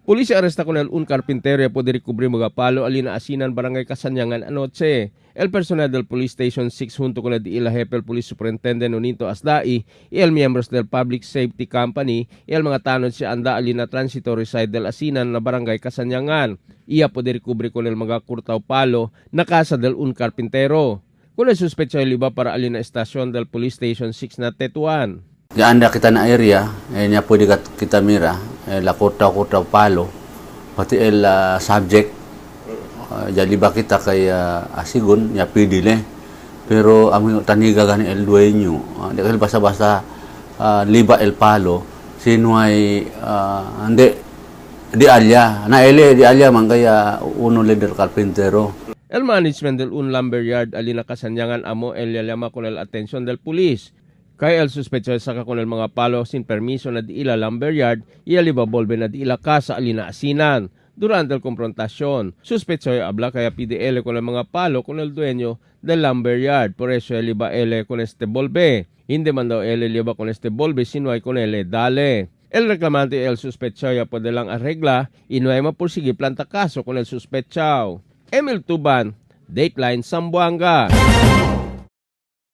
Pulis arresta con un carpintero y puede recubrir mga palo alina asinan barangay Kasanyangan anoche. El personal del Police Station 6 junto con el de la jefe del Police Superintendent Nonito Asdai y el miembros del Public Safety Company y el mga tanod si anda alina transitory side del asinan na barangay Kasanyangan. Iya puede recubrir con el mga kurtaw palo na casa del un carpintero. Con el suspecha el iba para alina estasyon del Police Station 6 na Tetuan. Diyan kita na area, niya pwede kita mira, la kurtaw palo, pati el subject, jadi ba kita kay asigun, niya pwede le. Pero ang taniga gani el dueño, di kasi basta-basta liba el palo, sino ay di alya, na ele di alya man kaya uno leader carpintero. El management del un lumberyard alina Kasanyangan amo el llama con el atención del pulis. Kaya el sospechoso saka con el mga palo sin permiso na di ila lumberyard y el ibabolbe na di ila casa alina asinan. Durante el confrontasyon, sospechoso habla kaya PDL con el mga palo con el dueño del lumberyard. Por eso el iba ele con este bolbe. Hindi man daw ele iba con este bolbe sino ay con ele dale. El reclamante y el sospechoso puede lang arregla y no hay mapursige planta caso con el sospechoso. Emil Tuban, Dateline Zamboanga.